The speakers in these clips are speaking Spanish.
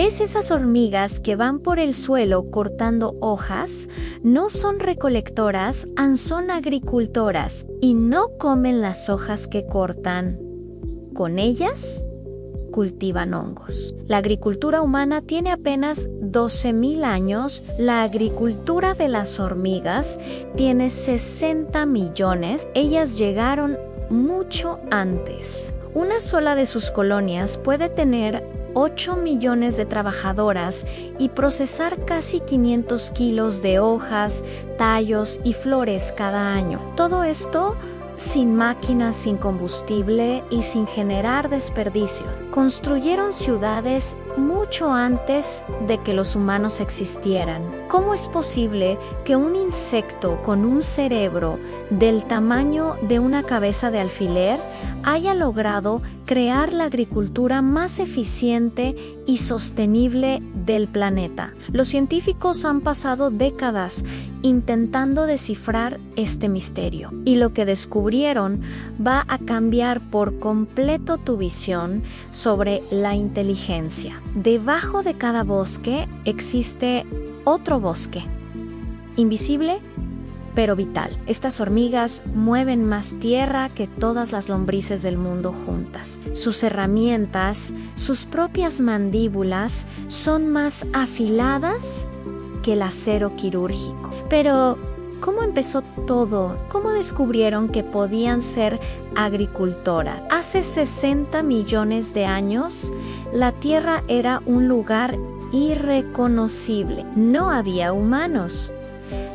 Es esas hormigas que van por el suelo cortando hojas, no son recolectoras, son agricultoras y no comen las hojas que cortan. Con ellas, cultivan hongos. La agricultura humana tiene apenas 12.000 años, la agricultura de las hormigas tiene 60 millones, ellas llegaron mucho antes. Una sola de sus colonias puede tener 8 millones de trabajadoras y procesar casi 500 kilos de hojas, tallos y flores cada año. Todo esto sin máquinas, sin combustible y sin generar desperdicio. Construyeron ciudades mucho antes de que los humanos existieran. ¿Cómo es posible que un insecto con un cerebro del tamaño de una cabeza de alfiler haya logrado crear la agricultura más eficiente y sostenible del planeta? Los científicos han pasado décadas intentando descifrar este misterio, y lo que descubrieron va a cambiar por completo tu visión sobre la inteligencia. Debajo de cada bosque existe otro bosque, invisible pero vital. Estas hormigas mueven más tierra que todas las lombrices del mundo juntas. Sus herramientas, sus propias mandíbulas, son más afiladas que el acero quirúrgico. Pero, ¿cómo empezó todo? ¿Cómo descubrieron que podían ser agricultoras? Hace 60 millones de años, la Tierra era un lugar irreconocible. No había humanos,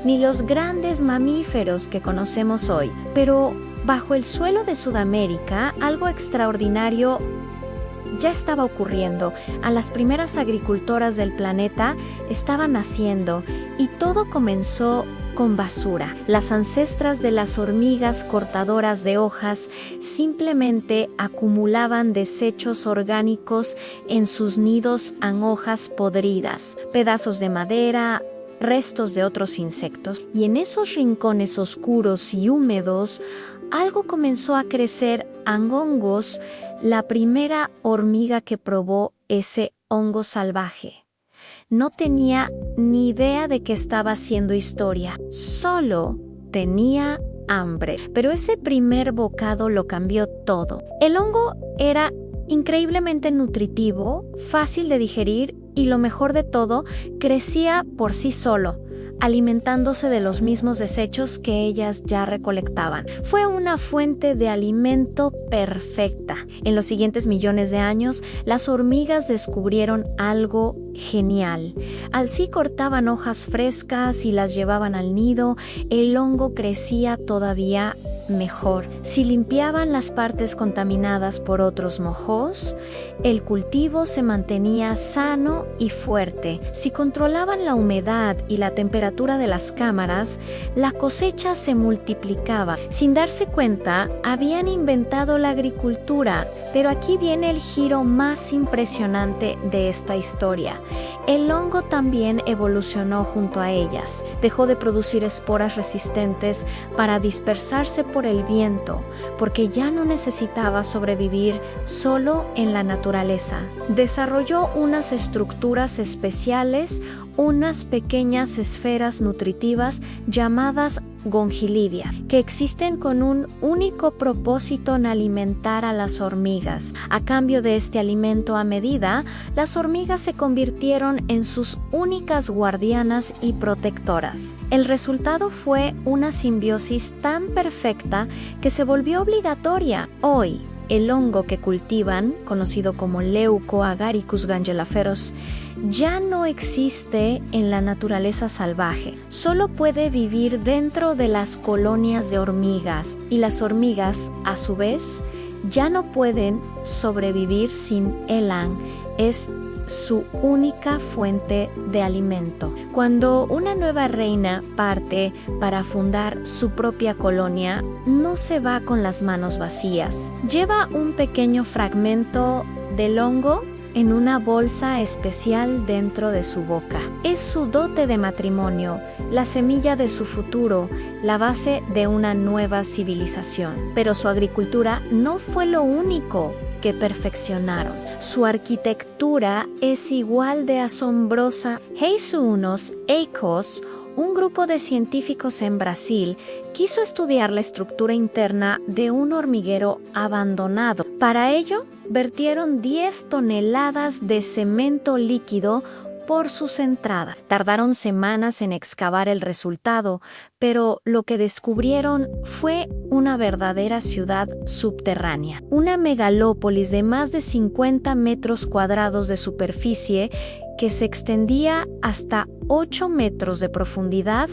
ni los grandes mamíferos que conocemos hoy. Pero bajo el suelo de Sudamérica, algo extraordinario ya estaba ocurriendo. A las primeras agricultoras del planeta estaban naciendo, y todo comenzó con basura. Las ancestras de las hormigas cortadoras de hojas simplemente acumulaban desechos orgánicos en sus nidos en hojas podridas, pedazos de madera, restos de otros insectos, y en esos rincones oscuros y húmedos algo comenzó a crecer en hongos. La primera hormiga que probó ese hongo salvaje no tenía ni idea de que estaba haciendo historia, solo tenía hambre. Pero ese primer bocado lo cambió todo. El hongo era increíblemente nutritivo, fácil de digerir y, lo mejor de todo, crecía por sí solo, alimentándose de los mismos desechos que ellas ya recolectaban. Fue una fuente de alimento perfecta. En los siguientes millones de años, las hormigas descubrieron algo genial. Así cortaban hojas frescas y las llevaban al nido, el hongo crecía todavía mejor. Si limpiaban las partes contaminadas por otros mojos, el cultivo se mantenía sano y fuerte. Si controlaban la humedad y la temperatura de las cámaras, la cosecha se multiplicaba. Sin darse cuenta, habían inventado la agricultura. Pero aquí viene el giro más impresionante de esta historia. El hongo también evolucionó junto a ellas. Dejó de producir esporas resistentes para dispersarse por el viento, porque ya no necesitaba sobrevivir solo en la naturaleza. Desarrolló unas estructuras especiales, unas pequeñas esferas nutritivas llamadas Gongilidia, que existen con un único propósito: en alimentar a las hormigas. A cambio de este alimento a medida, las hormigas se convirtieron en sus únicas guardianas y protectoras. El resultado fue una simbiosis tan perfecta que se volvió obligatoria. Hoy, el hongo que cultivan, conocido como Leuco agaricus gangelaferos, ya no existe en la naturaleza salvaje. Solo puede vivir dentro de las colonias de hormigas, y las hormigas, a su vez, ya no pueden sobrevivir sin elang. Es su única fuente de alimento. Cuando una nueva reina parte para fundar su propia colonia, no se va con las manos vacías. Lleva un pequeño fragmento del hongo en una bolsa especial dentro de su boca. Es su dote de matrimonio, la semilla de su futuro, la base de una nueva civilización. Pero su agricultura no fue lo único que perfeccionaron. Su arquitectura es igual de asombrosa. Heizunos Eikos, un grupo de científicos en Brasil, quiso estudiar la estructura interna de un hormiguero abandonado. Para ello, vertieron 10 toneladas de cemento líquido por sus entradas. Tardaron semanas en excavar el resultado, pero lo que descubrieron fue una verdadera ciudad subterránea. Una megalópolis de más de 50 metros cuadrados de superficie que se extendía hasta 8 metros de profundidad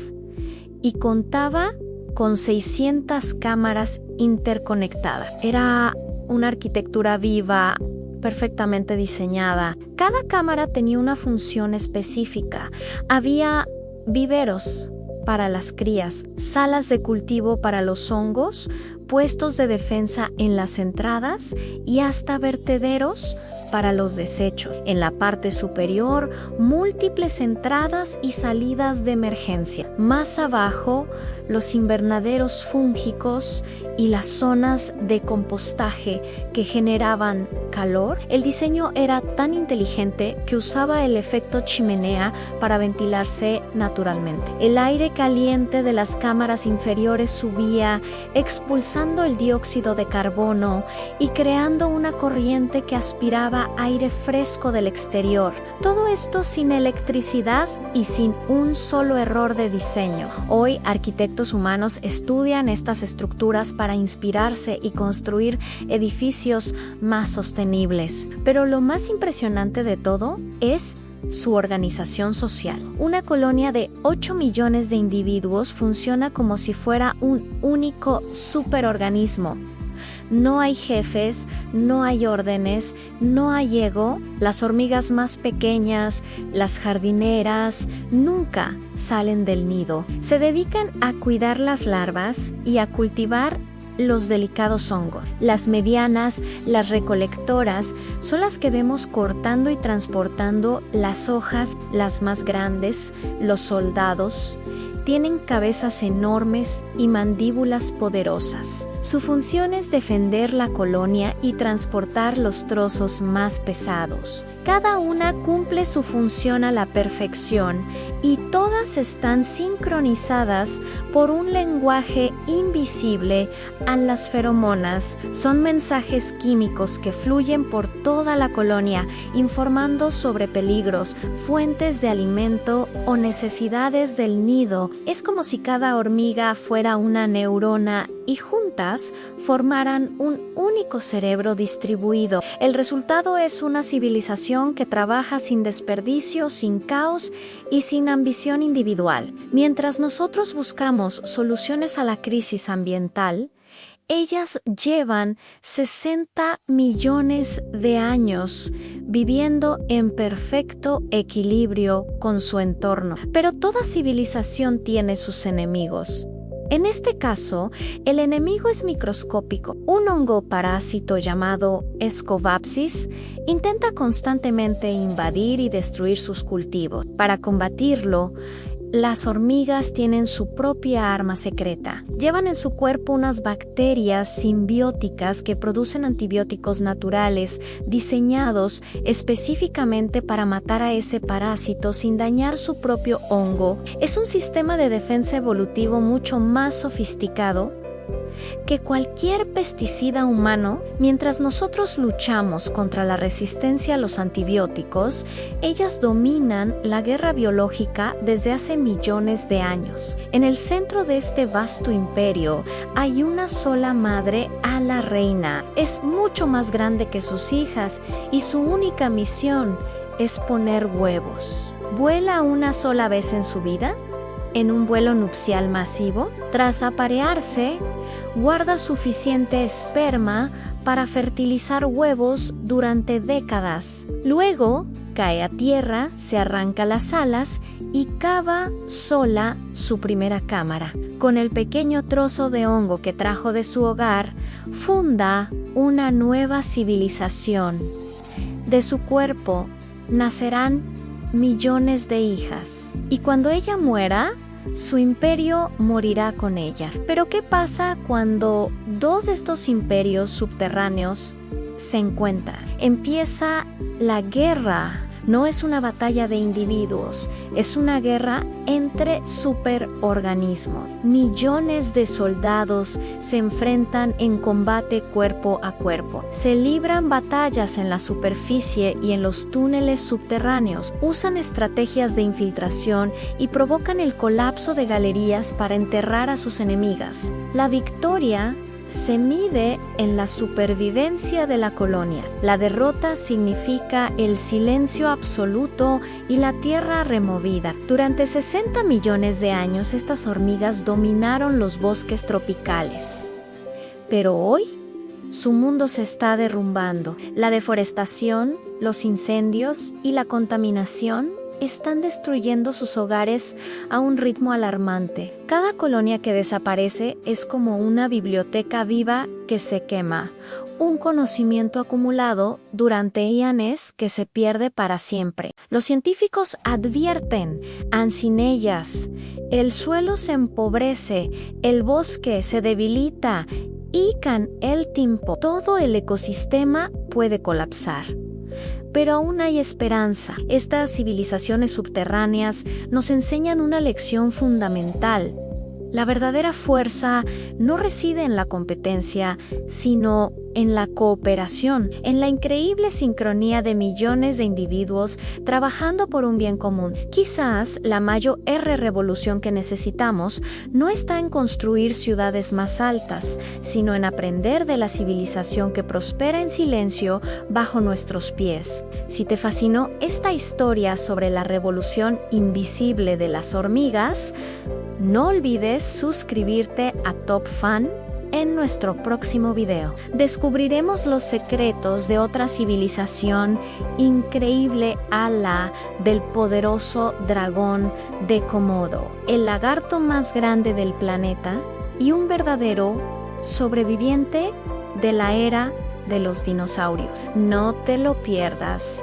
y contaba con 600 cámaras interconectadas. Era una arquitectura viva, perfectamente diseñada. Cada cámara tenía una función específica. Había viveros para las crías, salas de cultivo para los hongos, puestos de defensa en las entradas y hasta vertederos para los desechos. En la parte superior, múltiples entradas y salidas de emergencia. Más abajo, los invernaderos fúngicos y las zonas de compostaje que generaban calor. El diseño era tan inteligente que usaba el efecto chimenea para ventilarse naturalmente. El aire caliente de las cámaras inferiores subía, expulsando el dióxido de carbono y creando una corriente que aspiraba aire fresco del exterior. Todo esto sin electricidad y sin un solo error de diseño. Hoy, arquitectos humanos estudian estas estructuras para inspirarse y construir edificios más sostenibles. Pero lo más impresionante de todo es su organización social. Una colonia de 8 millones de individuos funciona como si fuera un único superorganismo. No hay jefes, no hay órdenes, no hay ego. Las hormigas más pequeñas, las jardineras, nunca salen del nido. Se dedican a cuidar las larvas y a cultivar los delicados hongos. Las medianas, las recolectoras, son las que vemos cortando y transportando las hojas. Las más grandes, los soldados, tienen cabezas enormes y mandíbulas poderosas. Su función es defender la colonia y transportar los trozos más pesados. Cada una cumple su función a la perfección y todas están sincronizadas por un lenguaje invisible. Las feromonas son mensajes químicos que fluyen por toda la colonia, informando sobre peligros, fuentes de alimento o necesidades del nido. Es como si cada hormiga fuera una neurona y juntas formaran un único cerebro distribuido. El resultado es una civilización que trabaja sin desperdicio, sin caos y sin ambición individual. Mientras nosotros buscamos soluciones a la crisis ambiental, ellas llevan 60 millones de años viviendo en perfecto equilibrio con su entorno. Pero toda civilización tiene sus enemigos. En este caso, el enemigo es microscópico. Un hongo parásito llamado Scovapsis intenta constantemente invadir y destruir sus cultivos. Para combatirlo, las hormigas tienen su propia arma secreta. Llevan en su cuerpo unas bacterias simbióticas que producen antibióticos naturales diseñados específicamente para matar a ese parásito sin dañar su propio hongo. Es un sistema de defensa evolutivo mucho más sofisticado que cualquier pesticida humano. Mientras nosotros luchamos contra la resistencia a los antibióticos, ellas dominan la guerra biológica desde hace millones de años. En el centro de este vasto imperio hay una sola madre, a la reina. Es mucho más grande que sus hijas y su única misión es poner huevos. ¿Vuela una sola vez en su vida? En un vuelo nupcial masivo, tras aparearse, guarda suficiente esperma para fertilizar huevos durante décadas. Luego, cae a tierra, se arranca las alas y cava sola su primera cámara. Con el pequeño trozo de hongo que trajo de su hogar, funda una nueva civilización. De su cuerpo nacerán millones de hijas. Y cuando ella muera, su imperio morirá con ella. Pero ¿qué pasa cuando dos de estos imperios subterráneos se encuentran. Empieza la guerra. No es una batalla de individuos, es una guerra entre superorganismos. Millones de soldados se enfrentan en combate cuerpo a cuerpo. Se libran batallas en la superficie y en los túneles subterráneos. Usan estrategias de infiltración y provocan el colapso de galerías para enterrar a sus enemigas. La victoria se mide en la supervivencia de la colonia. La derrota significa el silencio absoluto y la tierra removida. Durante 60 millones de años, estas hormigas dominaron los bosques tropicales. Pero hoy, su mundo se está derrumbando. La deforestación, los incendios y la contaminación están destruyendo sus hogares a un ritmo alarmante. Cada colonia que desaparece es como una biblioteca viva que se quema, un conocimiento acumulado durante eones que se pierde para siempre. Los científicos advierten, sin ellas, el suelo se empobrece, el bosque se debilita y con el tiempo todo el ecosistema puede colapsar. Pero aún hay esperanza. Estas civilizaciones subterráneas nos enseñan una lección fundamental. La verdadera fuerza no reside en la competencia, sino en la cooperación, en la increíble sincronía de millones de individuos trabajando por un bien común. Quizás la mayor revolución que necesitamos no está en construir ciudades más altas, sino en aprender de la civilización que prospera en silencio bajo nuestros pies. Si te fascinó esta historia sobre la revolución invisible de las hormigas, no olvides suscribirte a Top Fan en nuestro próximo video. Descubriremos los secretos de otra civilización increíble a la del poderoso dragón de Komodo, el lagarto más grande del planeta y un verdadero sobreviviente de la era de los dinosaurios. No te lo pierdas.